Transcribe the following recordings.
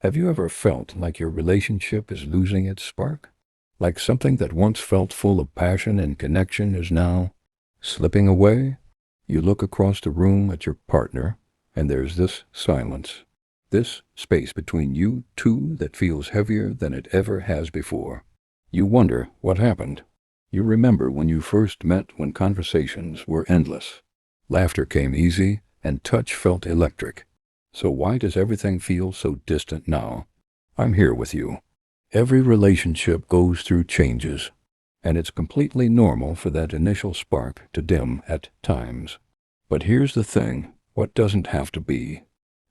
Have you ever felt like your relationship is losing its spark? Like something that once felt full of passion and connection is now slipping away? You look across the room at your partner, and there's this silence, this space between you two that feels heavier than it ever has before. You wonder what happened. You remember when you first met, when conversations were endless. Laughter came easy, and touch felt electric. So why does everything feel so distant now? I'm here with you. Every relationship goes through changes, and it's completely normal for that initial spark to dim at times. But here's the thing, what doesn't have to be.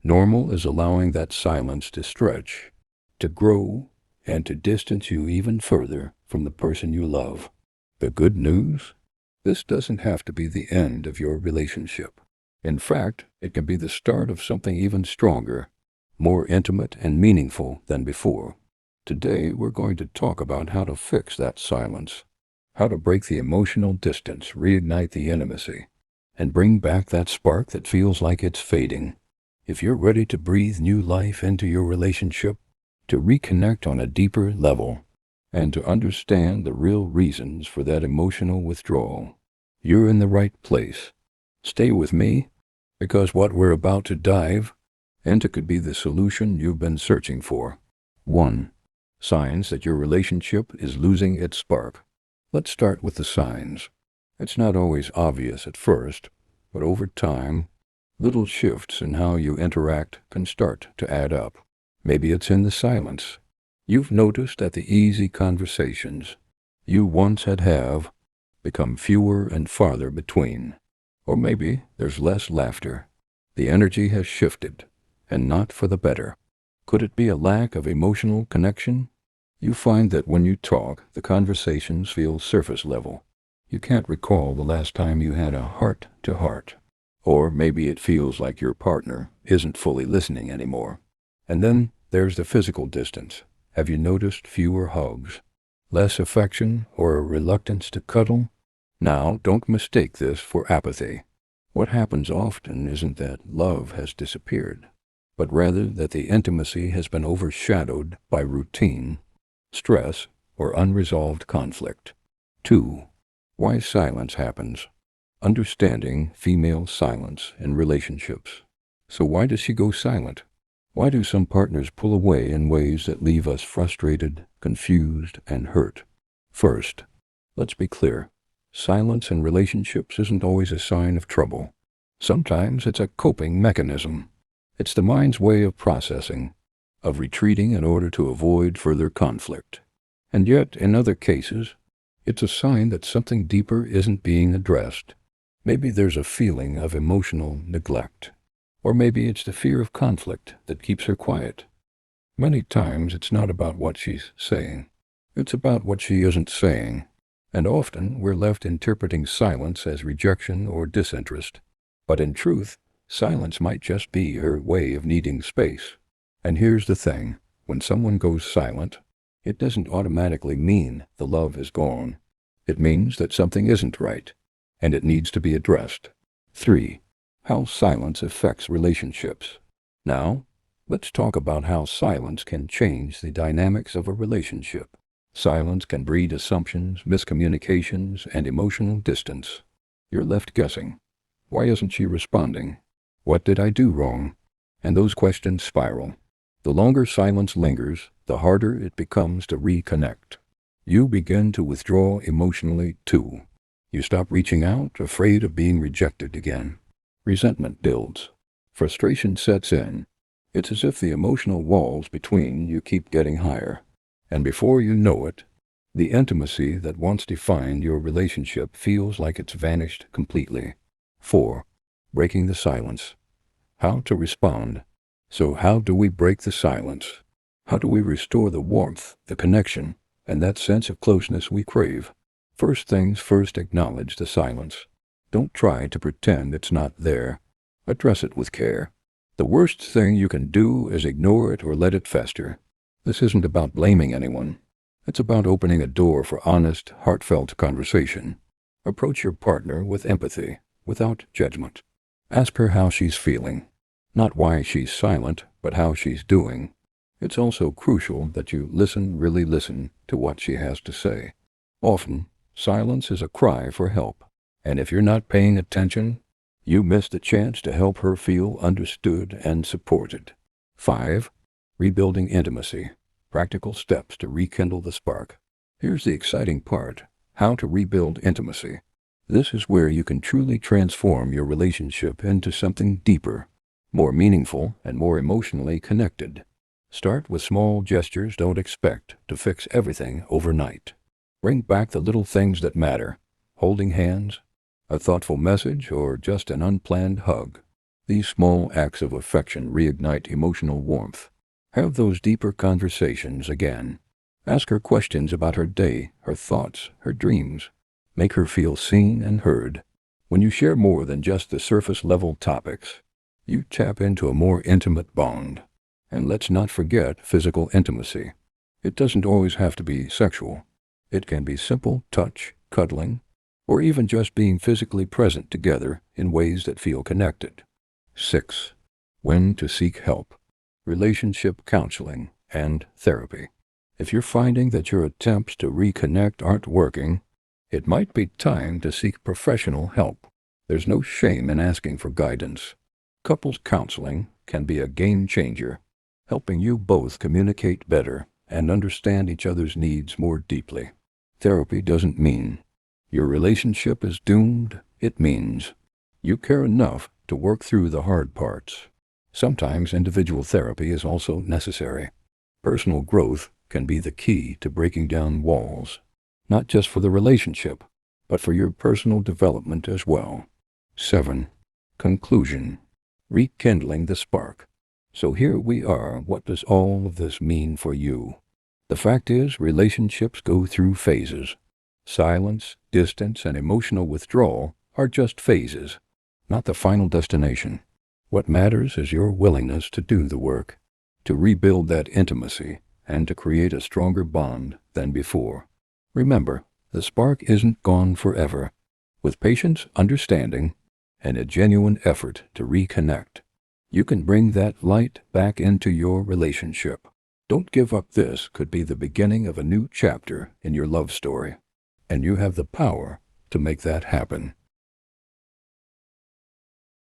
Normal is allowing that silence to stretch, to grow, and to distance you even further from the person you love. The good news? This doesn't have to be the end of your relationship. In fact, it can be the start of something even stronger, more intimate and meaningful than before. Today, we're going to talk about how to fix that silence, how to break the emotional distance, reignite the intimacy, and bring back that spark that feels like it's fading. If you're ready to breathe new life into your relationship, to reconnect on a deeper level, and to understand the real reasons for that emotional withdrawal, you're in the right place. Stay with me, because what we're about to dive into could be the solution you've been searching for. 1. Signs that your relationship is losing its spark. Let's start with the signs. It's not always obvious at first, but over time, little shifts in how you interact can start to add up. Maybe it's in the silence. You've noticed that the easy conversations you once have become fewer and farther between. Or maybe there's less laughter. The energy has shifted, and not for the better. Could it be a lack of emotional connection? You find that when you talk, the conversations feel surface level. You can't recall the last time you had a heart-to-heart. Or maybe it feels like your partner isn't fully listening anymore. And then there's the physical distance. Have you noticed fewer hugs, less affection, or a reluctance to cuddle? Now, don't mistake this for apathy. What happens often isn't that love has disappeared, but rather that the intimacy has been overshadowed by routine, stress, or unresolved conflict. 2. Why silence happens. Understanding female silence in relationships. So why does she go silent? Why do some partners pull away in ways that leave us frustrated, confused, and hurt? First, let's be clear. Silence in relationships isn't always a sign of trouble. Sometimes it's a coping mechanism. It's the mind's way of processing, of retreating in order to avoid further conflict. And yet, in other cases, it's a sign that something deeper isn't being addressed. Maybe there's a feeling of emotional neglect. Or maybe it's the fear of conflict that keeps her quiet. Many times it's not about what she's saying. It's about what she isn't saying. And often we're left interpreting silence as rejection or disinterest. But in truth, silence might just be her way of needing space. And here's the thing, when someone goes silent, it doesn't automatically mean the love is gone. It means that something isn't right, and it needs to be addressed. 3. How silence affects relationships. Now, let's talk about how silence can change the dynamics of a relationship. Silence can breed assumptions, miscommunications, and emotional distance. You're left guessing. Why isn't she responding? What did I do wrong? And those questions spiral. The longer silence lingers, the harder it becomes to reconnect. You begin to withdraw emotionally too. You stop reaching out, afraid of being rejected again. Resentment builds. Frustration sets in. It's as if the emotional walls between you keep getting higher. And before you know it, the intimacy that once defined your relationship feels like it's vanished completely. 4. Breaking the silence. How to respond. So how do we break the silence? How do we restore the warmth, the connection, and that sense of closeness we crave? First things first, acknowledge the silence. Don't try to pretend it's not there. Address it with care. The worst thing you can do is ignore it or let it fester. This isn't about blaming anyone. It's about opening a door for honest, heartfelt conversation. Approach your partner with empathy, without judgment. Ask her how she's feeling. Not why she's silent, but how she's doing. It's also crucial that you really listen to what she has to say. Often, silence is a cry for help, and if you're not paying attention, you missed a chance to help her feel understood and supported. 5. Rebuilding intimacy. Practical steps to rekindle the spark. Here's the exciting part: how to rebuild intimacy. This is where you can truly transform your relationship into something deeper, more meaningful, and more emotionally connected. Start with small gestures. Don't expect to fix everything overnight. Bring back the little things that matter: holding hands, a thoughtful message, or just an unplanned hug. These small acts of affection reignite emotional warmth. Have those deeper conversations again. Ask her questions about her day, her thoughts, her dreams. Make her feel seen and heard. When you share more than just the surface-level topics, you tap into a more intimate bond. And let's not forget physical intimacy. It doesn't always have to be sexual. It can be simple touch, cuddling, or even just being physically present together in ways that feel connected. 6. When to seek help. Relationship counseling and therapy. If you're finding that your attempts to reconnect aren't working, it might be time to seek professional help. There's no shame in asking for guidance. Couples counseling can be a game changer, helping you both communicate better and understand each other's needs more deeply. Therapy doesn't mean your relationship is doomed. It means you care enough to work through the hard parts. Sometimes individual therapy is also necessary. Personal growth can be the key to breaking down walls, not just for the relationship, but for your personal development as well. 7. Conclusion. Rekindling the spark. So here we are. What does all of this mean for you? The fact is, relationships go through phases. Silence, distance, and emotional withdrawal are just phases, not the final destination. What matters is your willingness to do the work, to rebuild that intimacy, and to create a stronger bond than before. Remember, the spark isn't gone forever. With patience, understanding, and a genuine effort to reconnect, you can bring that light back into your relationship. Don't give up. This could be the beginning of a new chapter in your love story, and you have the power to make that happen.